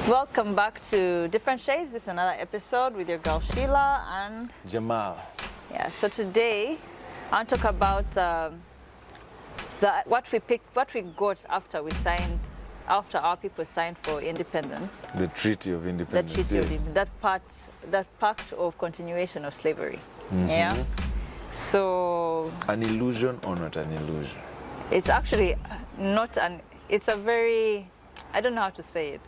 Welcome back to Different Shades. This is another episode with your girl Sheila and Jamal. Yeah, so today I want to talk about what we got after our people signed for independence. The Treaty of Independence. The Treaty of Independence. That pact of continuation of slavery. Mm-hmm. Yeah. So an illusion or not an illusion? It's actually not an. It's a very. I don't know how to say it.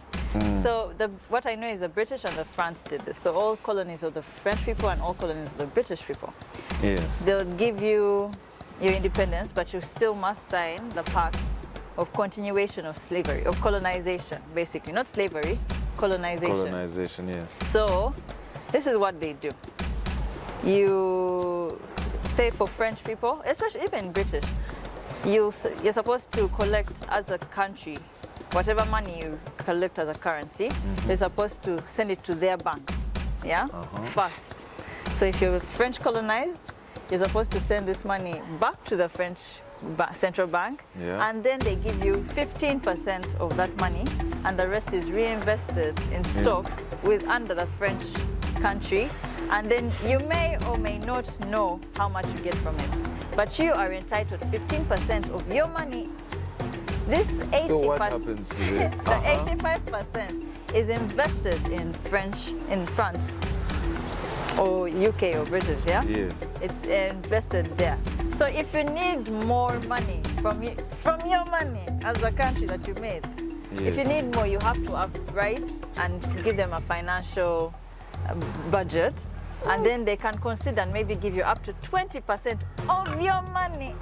So what I know is the British and the France did this. So all colonies of the French people and all colonies of the British people. Yes. They'll give you your independence, but you still must sign the pact of continuation of slavery, of colonization, basically. Not slavery, colonization. Colonization, yes. So this is what they do. You say for French people, especially even British, you're supposed to collect as a country whatever money you collect as a currency, you're supposed to send it to their bank, first. So if you're French colonized, you're supposed to send this money back to the French central bank, and then they give you 15% of that money, and the rest is reinvested in stocks under the French country, and then you may or may not know how much you get from it, but you are entitled 15% of your money. This 80%, so what happens to it? The 85% is invested in France, or UK or British, yeah? Yes. It's invested there. So if you need more money from your money as a country that you made, if you need more, you have to upwrite and give them a financial budget, and then they can consider and maybe give you up to 20% of your money.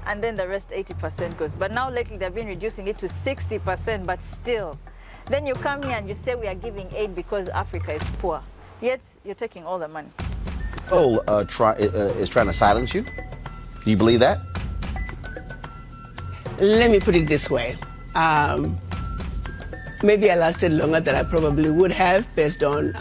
And then the rest 80% goes. But now lately they've been reducing it to 60%, but still. Then you come here and you say we are giving aid because Africa is poor. Yet you're taking all the money. Is trying to silence you? Do you believe that? Let me put it this way. Maybe I lasted longer than I probably would have based on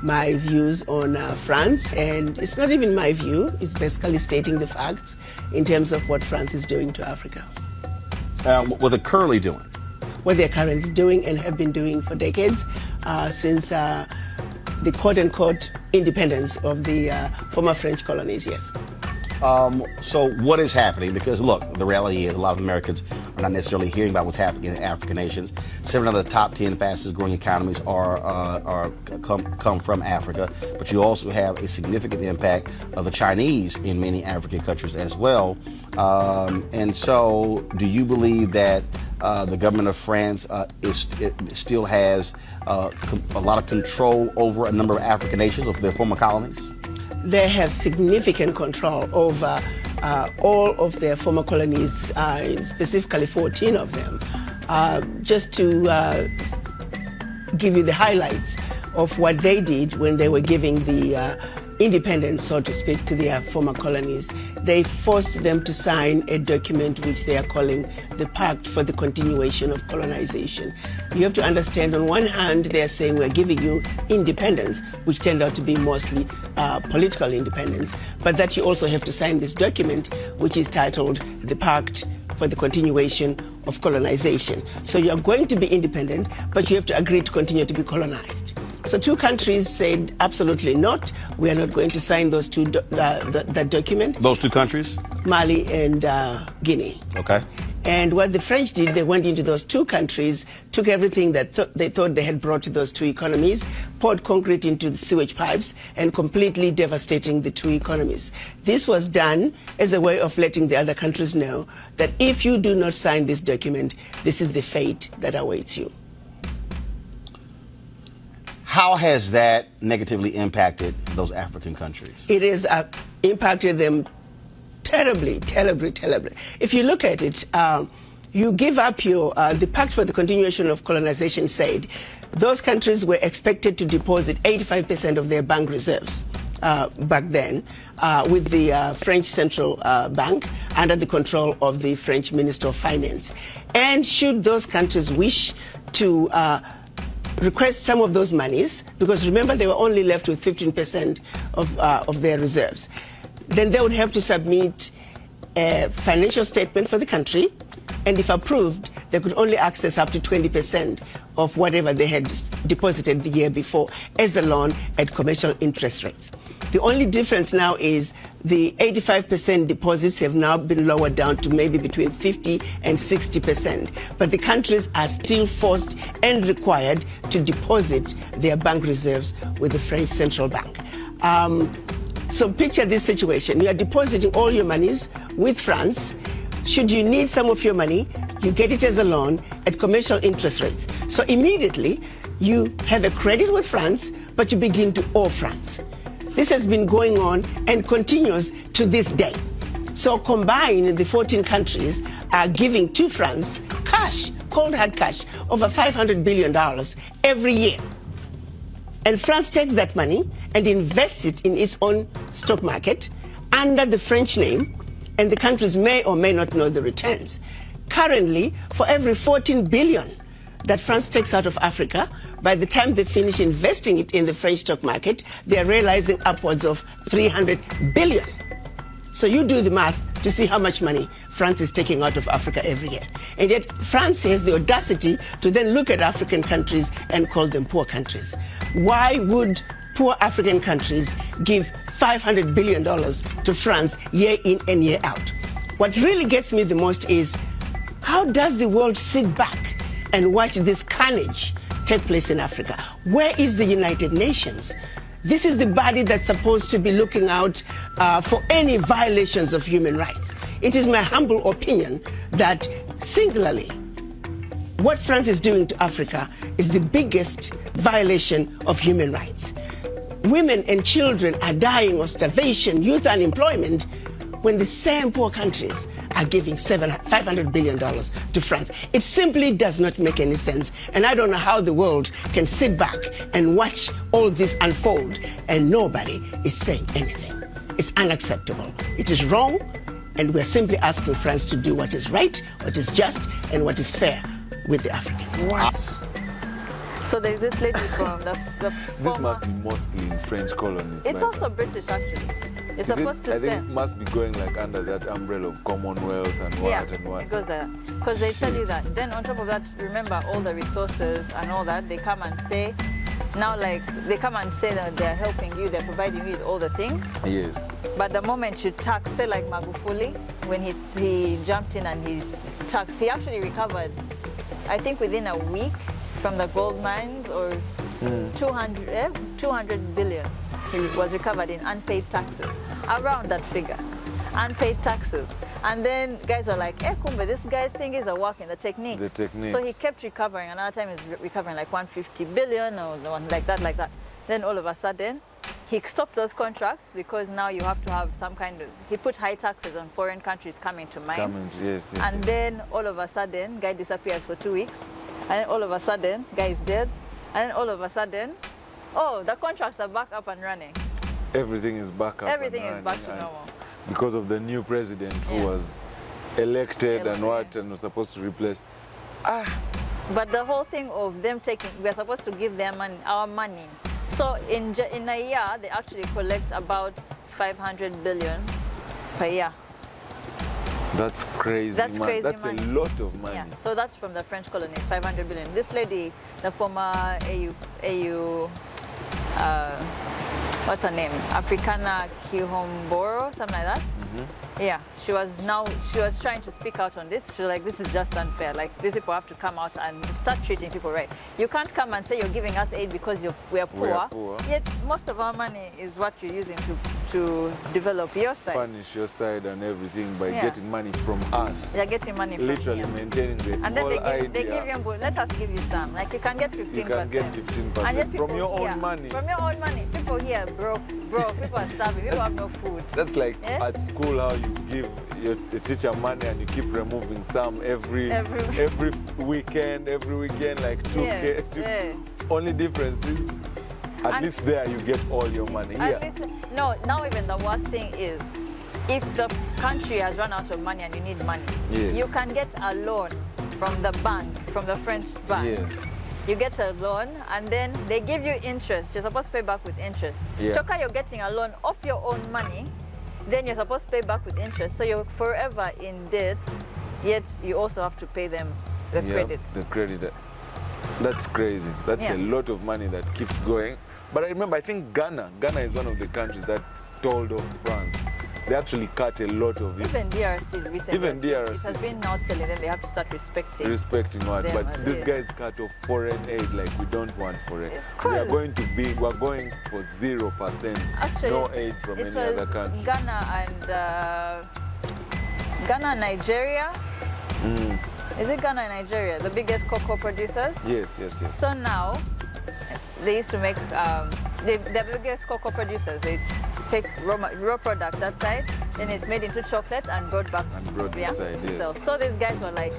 my views on France, and it's not even my view, it's basically stating the facts in terms of what France is doing to Africa. What they're currently doing? What they're currently doing and have been doing for decades, since the quote-unquote independence of the former French colonies, yes. So what is happening? Because look, the reality is a lot of Americans are not necessarily hearing about what's happening in African nations. 7 of the top 10 fastest growing economies come from Africa, but you also have a significant impact of the Chinese in many African countries as well. And so do you believe that the government of France still has a lot of control over a number of African nations of their former colonies? They have significant control over all of their former colonies, specifically 14 of them. Just to give you the highlights of what they did when they were giving the independence, so to speak, to their former colonies, they forced them to sign a document which they are calling the Pact for the Continuation of Colonization. You have to understand, on one hand, they are saying we're giving you independence, which turned out to be mostly political independence, but that you also have to sign this document, which is titled the Pact for the Continuation of Colonization. So you're going to be independent, but you have to agree to continue to be colonized. So 2 countries said absolutely not. We are not going to sign those that document. Those 2 countries? Mali and Guinea. Okay. And what the French did, they went into those 2 countries, took everything that they thought they had brought to those 2 economies, poured concrete into the sewage pipes, and completely devastating the 2 economies. This was done as a way of letting the other countries know that if you do not sign this document, this is the fate that awaits you. How has that negatively impacted those African countries? It has impacted them terribly. If you look at it, you give up the Pact for the Continuation of Colonization said those countries were expected to deposit 85% of their bank reserves back then with the French Central Bank under the control of the French Minister of Finance. And should those countries wish to request some of those monies, because remember they were only left with 15% of their reserves, then they would have to submit a financial statement for the country, and if approved, they could only access up to 20% of whatever they had deposited the year before as a loan at commercial interest rates. The only difference now is the 85% deposits have now been lowered down to maybe between 50 and 60%. But the countries are still forced and required to deposit their bank reserves with the French Central Bank. So picture this situation. You are depositing all your monies with France. Should you need some of your money, you get it as a loan at commercial interest rates. So immediately, you have a credit with France, but you begin to owe France. This has been going on and continues to this day. So combined, the 14 countries are giving to France cash, cold hard cash, over $500 billion every year. And France takes that money and invests it in its own stock market under the French name, and the countries may or may not know the returns. Currently, for every 14 billion that France takes out of Africa, by the time they finish investing it in the French stock market, they are realizing upwards of 300 billion. So you do the math to see how much money France is taking out of Africa every year. And yet France has the audacity to then look at African countries and call them poor countries. Why would poor African countries give $500 billion to France year in and year out? What really gets me the most is, how does the world sit back and watch this carnage take place in Africa? Where is the United Nations? This is the body that's supposed to be looking out for any violations of human rights. It is my humble opinion that singularly, what France is doing to Africa is the biggest violation of human rights. Women and children are dying of starvation, youth unemployment, when the same poor countries are giving $500 billion to France. It simply does not make any sense. And I don't know how the world can sit back and watch all this unfold and nobody is saying anything. It's unacceptable. It is wrong, and we're simply asking France to do what is right, what is just, and what is fair with the Africans. What? So there's this lady from the This former... must be mostly in French colonies. It's by also British, actually. It's Is supposed it, to I think it send... must be going like under that umbrella of Commonwealth and what Yeah, and what. it goes there. Because they tell you that. Then on top of that, remember all the resources and all that, they come and say, now like, they come and say that they're helping you, they're providing you with all the things. Yes. But the moment you tax, say like Magufuli, when he jumped in and he taxed, he actually recovered, I think within a week from the gold mines, or 200 billion was recovered in unpaid taxes, around that figure, unpaid taxes. And then guys are like, kumbe, this guy's thing is a working, the technique. The techniques. So he kept recovering. Another time he's recovering like 150 billion or one like that. Then all of a sudden, he stopped those contracts because now you have to have some kind of, he put high taxes on foreign countries coming to mine. Yes. And then all of a sudden, guy disappears for 2 weeks. And then all of a sudden, guy is dead. And then all of a sudden, oh, the contracts are back up and running. Everything is back up. Everything and is back running, to and normal. Because of the new president who was elected and what, Yeah. and was supposed to replace. But the whole thing of them taking, we're supposed to give them money, our money. So in a year, they actually collect about 500 billion per year. That's crazy, That's man. crazy That's money. a lot of money. Yeah, so that's from the French colonies, 500 billion. This lady, the former AU what's her name? Africana Kihomboro, something like that. Yeah, she was trying to speak out on this. She was like, this is just unfair. Like, these people have to come out and start treating people right. You can't come and say you're giving us aid because we are poor. Yet most of our money is what you're using to develop your side. Furnish your side and everything by getting money from us. You're getting money from Literally here. maintaining the And then whole they give idea. you, let us give you some. Like you can get 15%. You can get 15% And yet from people your own here- money. From your own money. People here broke. People are starving. People have no food. That's like Yeah? at school how you give your teacher money and you keep removing some every weekend, like 2K. Yeah. Only difference is at And- least there you get all your money. At Here, least, no, now even the worst thing is, if the country has run out of money and you need money, Yes. you can get a loan from the bank, from the French bank. yes. You get a loan and then they give you interest. You're supposed to pay back with interest. Yeah. Choka, you're getting a loan off your own money, then you're supposed to pay back with interest. So you're forever in debt, yet you also have to pay them the credit. The credit. That's crazy. That's a lot of money that keeps going. But I remember, I think Ghana is one of the countries that told off France. They actually cut a lot of it. Even DRC recently. Even DRC. It has been now telling them they have to start respecting. Respecting what? them But as these is. guys cut off foreign aid like we don't want foreign. course. We're going for 0%. Actually, no aid from it any was other country. Ghana and Nigeria. Is it Ghana and Nigeria, the biggest cocoa producers? Yes. So now, they used to make, they're the biggest cocoa producers. They take raw product that side, then it's made into chocolate and brought back. This side, yes. So these guys were like,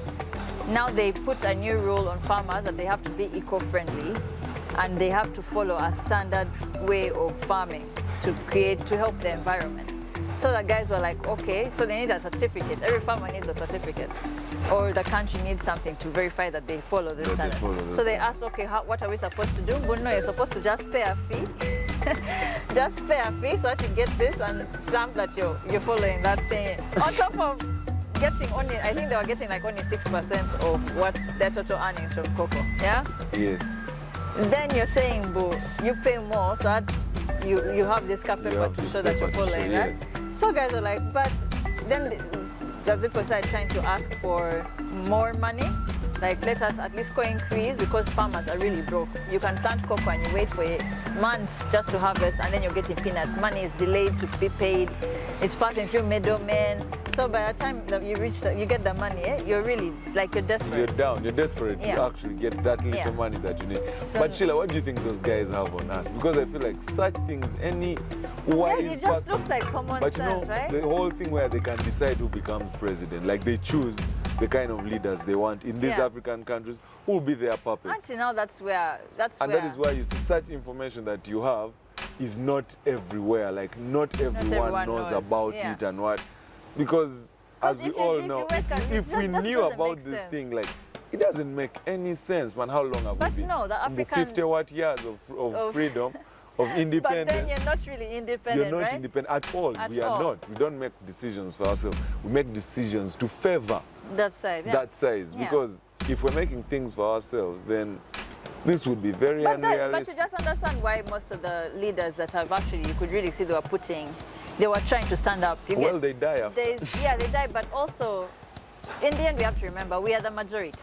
now they put a new rule on farmers that they have to be eco-friendly and they have to follow a standard way of farming to help the environment. So the guys were like, okay, so they need a certificate. Every farmer needs a certificate. Or the country needs something to verify that they follow this standard. So they asked, okay, what are we supposed to do? But no, you're supposed to just pay a fee. Just pay a fee so that you get this and stamp that you're following that thing. On top of getting only, I think they were getting like only 6% of what their total earnings from cocoa. Yeah? Yes. Then you're saying, boo, you pay more so that you have this cap paper to show that you're following, right? So guys are like, but then the people started trying to ask for more money. Like, let us at least co-increase because farmers are really broke. You can plant cocoa and you wait for months just to harvest and then you're getting peanuts. Money is delayed to be paid. It's passing through middlemen. So by the time that you get the money, you're really, like, you're desperate. You're down. You're desperate to actually get that little money that you need. So, but Sheila, what do you think those guys have on us? Because I feel like such things, any wise it just person, looks like common but sense, you know, right? the whole thing where they can decide who becomes president, like they choose the kind of leaders they want in these African countries, who will be their puppets. Until now, that's where. That is why you see such information that you have is not everywhere. Like not everyone knows about it and what, because as we all know, if we knew about this thing, like it doesn't make any sense, man. How long have we been? No, the African 50 what years of freedom. Of independence. But then you're not really independent, You're not right? independent at all. We are not. We don't make decisions for ourselves. We make decisions to favor that side. That size. Because if we're making things for ourselves, then this would be very unrealistic. But you just understand why most of the leaders that have actually, you could really see they were trying to stand up. They die after. They die, but also, in the end, we have to remember, we are the majority.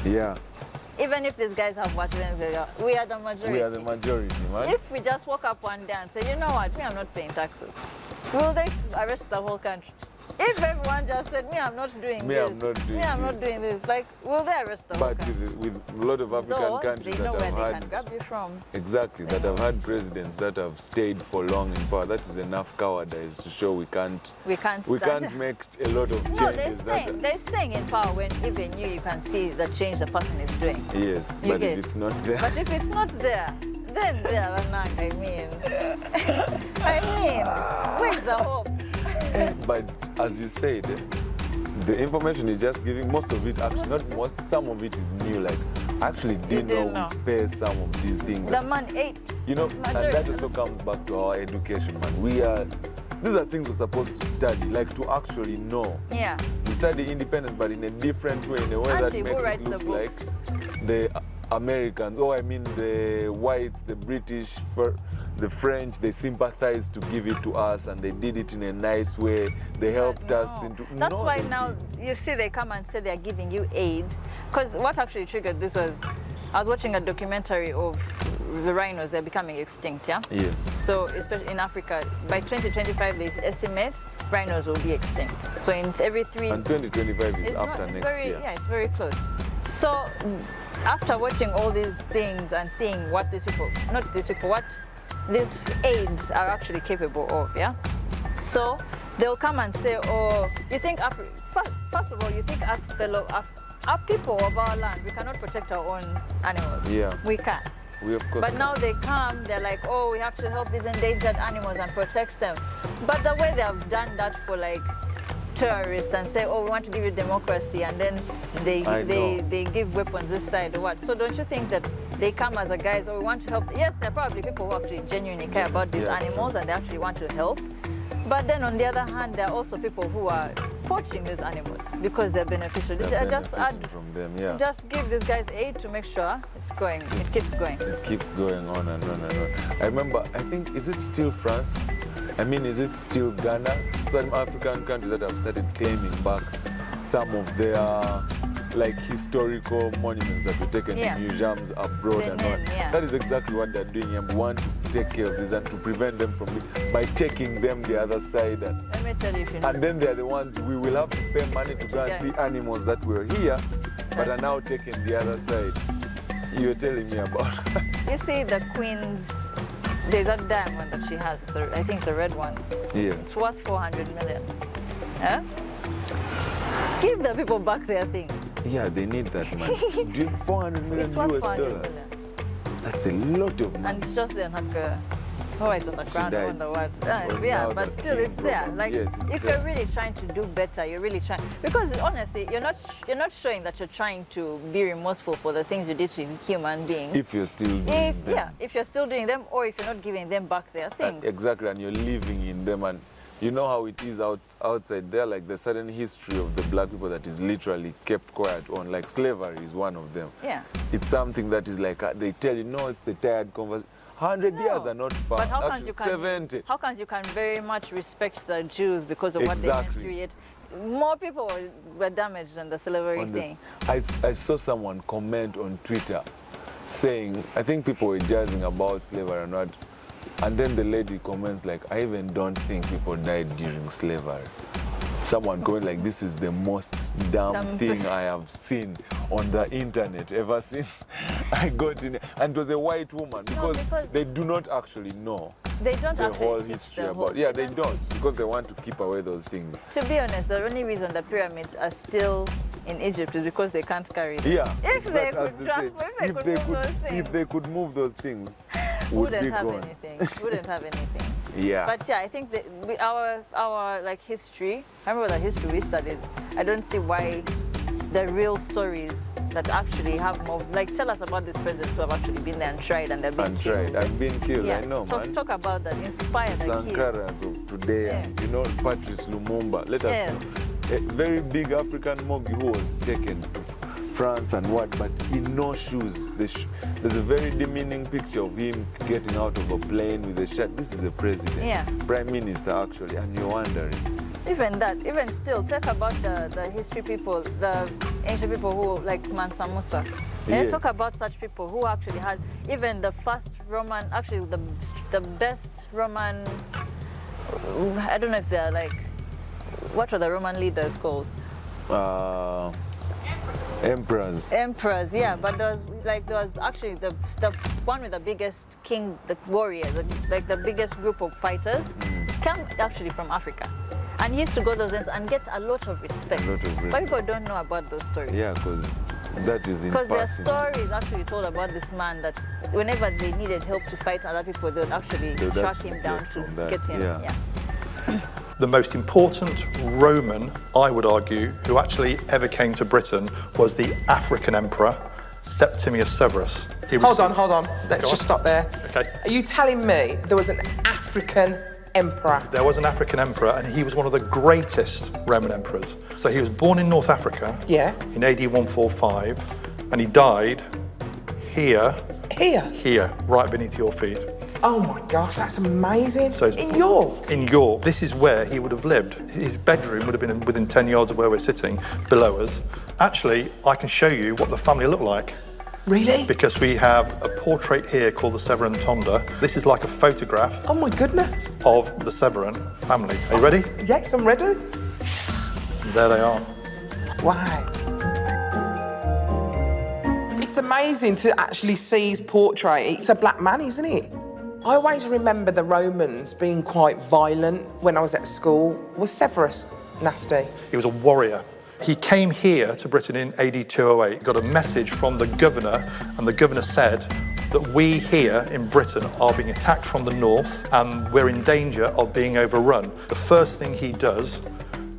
Yeah. Even if these guys have what we are the majority. We are the majority, man. If we just walk up one day and say, you know what, me, I'm not paying taxes, will they arrest the whole country? If everyone just said, me, I'm not doing this. I'm not doing this. Like, will they arrest the whole country? But with a lot of African countries they know that where have they had... can grab you from. Exactly, that have had presidents that have stayed for long in power. That is enough cowardice to show we can't make a lot of changes. No, they're staying in power when even you can see the change the person is doing. Yes, but if it's not there. But if it's not there, then where's the hope? But as you said, the information you're just giving, most of it actually, not most, some of it is new. Like, I actually didn't know we pay some of these things. The money, you know, and that also comes back to our education, man. These are things we're supposed to study, like to actually know. Yeah. We study independence, but in a different way, in a way that makes it look like the Americans, the whites, the British, the French, they sympathized to give it to us and they did it in a nice way. They helped us into... That's why now, you see, they come and say they're giving you aid. Because what actually triggered this was, I was watching a documentary of the rhinos, they're becoming extinct, yeah? Yes. So, especially in Africa, by 2025, they estimate rhinos will be extinct. So in every 3... And 2025 is after next year. Yeah, it's very close. So, after watching all these things and seeing what what these aids are actually capable of, yeah? So, they'll come and say, oh, you think, first of all, you think us our people of our land, we cannot protect our own animals. Yeah. We can't. But now they come, they're like, oh, we have to help these endangered animals and protect them. But the way they have done that for like terrorists and say, oh, we want to give you democracy, and then they give weapons this side or what. So don't you think that they come as a guys, oh, we want to help? Yes, there are probably people who actually genuinely care about these animals and they actually want to help. But then on the other hand, there are also people who are poaching these animals because they're beneficial. They're Just add, benefiting from them, yeah. just give these guys aid to make sure it's going. It keeps going. It keeps going on and on and on. I remember, I think, is it still France? I mean, is it still Ghana? Some African countries that have started claiming back some of their like historical monuments that were taken to museums abroad and all. Yeah. That is exactly what they're doing, and we want to take care of this and to prevent them from by taking them the other side. And, Let me tell you, if you know. and then they're the ones we will have to pay money to go and see animals that were here, but are now taking the other side. You're telling me about. You see the Queen's, there's a diamond that she has. I think it's a red one. Yes. It's worth 400 million. Huh? Give the people back their things. Yeah, they need that money. 400 million It's worth US 400 dollars. million. That's a lot of money. And it's just there, like, it's on the ground, I died. wonder what. Well, Yeah, now but that still king it's there. broke up. Like, Yes, it's if there. you're really trying to do better, you're really trying, because honestly, you're not showing that you're trying to be remorseful for the things you did to human beings. If you're still doing them. If you're still doing them, or if you're not giving them back their things. Exactly, and you're living in them, and you know how it is outside there, like the sudden history of the black people that is literally kept quiet on, like slavery is one of them. Yeah. It's something that is like, they tell you, no, it's a tired conversation. 100 years are not far. But how Actually, comes 70. How comes you can very much respect the Jews because of what they went through? Yet more people were damaged than the slavery thing. I saw someone comment on Twitter saying, I think people were judging about slavery or not, and then the lady comments like, I even don't think people died during slavery. Someone comments like, this is the most damn thing I have seen on the internet ever since I got in. And it was a white woman, because they do not actually know they don't the whole teach history the whole, about. Yeah, they don't, teach. because they want to keep away those things. To be honest, the only reason the pyramids are still in Egypt is because they can't carry them. Yeah. If they as could they transfer, say, if they could move those things, wouldn't wouldn't have gone. anything. Wouldn't have anything. Yeah. But yeah, I think that our like history. I remember the history we studied. I don't see why the real stories that actually have more. Like, tell us about these presidents who have actually been there and tried, and they've been killed. And been killed. Yeah. I know, man. Talk about that. Inspire the kids. Sankaras of today, and, you know, Patrice Lumumba. Let us a very big African monkey who was taken to France and what, but in no shoes. There's a very demeaning picture of him getting out of a plane with a shirt. This is a president, prime minister actually, and you're wondering. Even that, even still, talk about the history people, the ancient people who, like Mansa Musa. Yes. Talk about such people who actually had even the first Roman, actually the best Roman, I don't know if they're like, what were the Roman leaders called? Emperors. Emperors, yeah, but there was actually the one with the biggest king, the warrior, like the biggest group of fighters, came actually from Africa. And he used to go those ends and get a lot of respect. But people don't know about those stories. Yeah, because that is in Because their passing. story is actually told about this man that whenever they needed help to fight other people, they would actually track him down to get him. Yeah. The most important Roman, I would argue, who actually ever came to Britain was the African emperor, Septimius Severus. Hold on. Let's just stop there. Okay. Are you telling me there was an African emperor? There was an African emperor, and he was one of the greatest Roman emperors. So he was born in North Africa in AD 145, and he died here, right beneath your feet. Oh my gosh, that's amazing. So in York? In York. This is where he would have lived. His bedroom would have been within 10 yards of where we're sitting, below us. Actually, I can show you what the family looked like. Really? Because we have a portrait here called the Severan Tonda. This is like a photograph. Oh my goodness. Of the Severan family. Are you ready? Yes, I'm ready. There they are. Wow. It's amazing to actually see his portrait. It's a black man, isn't it? I always remember the Romans being quite violent when I was at school. Was Severus nasty? He was a warrior. He came here to Britain in AD 208. He got a message from the governor, and the governor said that we here in Britain are being attacked from the north and we're in danger of being overrun. The first thing he does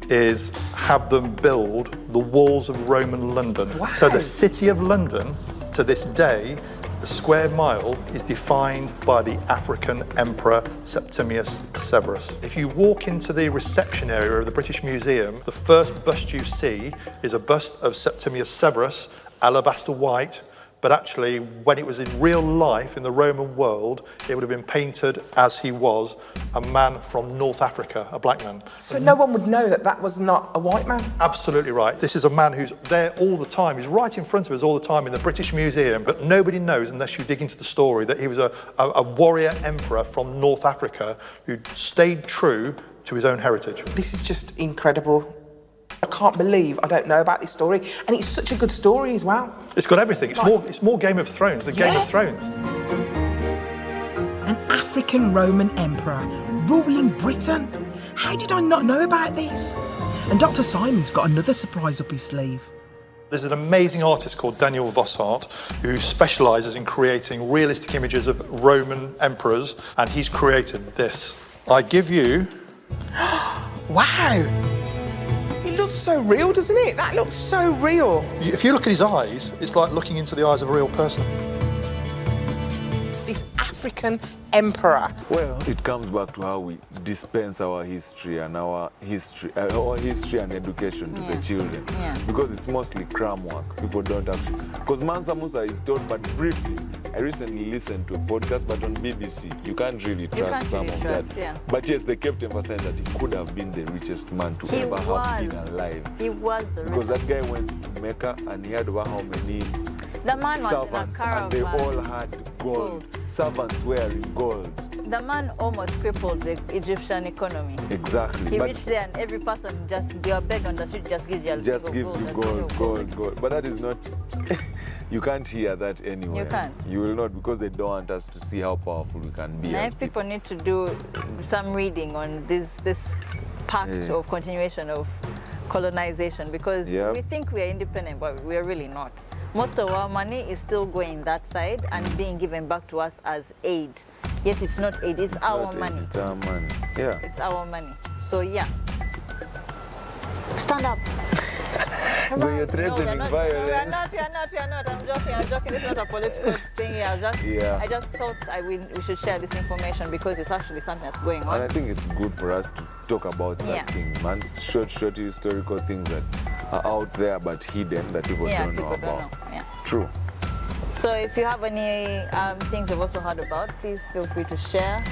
is have them build the walls of Roman London. Wow. So the city of London, to this day, The square mile is defined by the African Emperor Septimius Severus. If you walk into the reception area of the British Museum, the first bust you see is a bust of Septimius Severus, alabaster white, but actually when it was in real life in the Roman world, it would have been painted as he was, a man from North Africa, a black man. So no one would know that that was not a white man? Absolutely right. This is a man who's there all the time. He's right in front of us all the time in the British Museum, but nobody knows unless you dig into the story that he was a warrior emperor from North Africa who stayed true to his own heritage. This is just incredible. I can't believe I don't know about this story, and it's such a good story as well. It's got everything. It's more Game of Thrones than Game of Thrones. An African Roman emperor ruling Britain? How did I not know about this? And Dr. Simon's got another surprise up his sleeve. There's an amazing artist called Daniel Vossart who specialises in creating realistic images of Roman emperors, and he's created this. I give you... Wow! It looks so real, doesn't it? That looks so real. If you look at his eyes, it's like looking into the eyes of a real person. This African emperor. Well, it comes back to how we dispense our history and and education to the children. Yeah. Because it's mostly cram work. People don't actually... Because Mansa Musa is taught, but briefly. I recently listened to a podcast, but on BBC. You can't really trust some of that. Yeah. But yes, they kept emphasizing that he could have been the richest man to ever have been alive. He was the Because richest. that guy went to Mecca and he had over how many The man was in a servants, caravan. and they all had gold. Servants wearing gold. The man almost crippled the Egyptian economy. Exactly. He But reached there and every person you beg on the street just gives you a just big gives of you gold. gold. But that is not... You can't hear that anywhere. You can't. You will not, because they don't want us to see how powerful we can be. Now as people need to do some reading on this pact of continuation of colonization, because we think we are independent, but we are really not. Most of our money is still going that side and being given back to us as aid. Yet it's not aid, it's our money. It's our money. Yeah. It's our money. So yeah. Stand up. So you're threatening violence. We are not. I'm joking. It's not a political thing. I just thought we should share this information because it's actually something that's going on. And I think it's good for us to talk about such things, man. Short historical things that are out there but hidden that people don't know about. Yeah. True. So if you have any things you've also heard about, please feel free to share.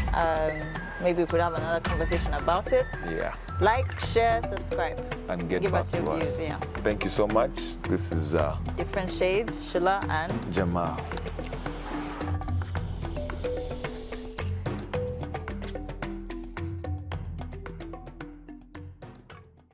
Maybe we could have another conversation about it. Yeah. Like, share, subscribe. And give back us your to views. us. Yeah. Thank you so much. This is Different Shades, Shula and Jamal.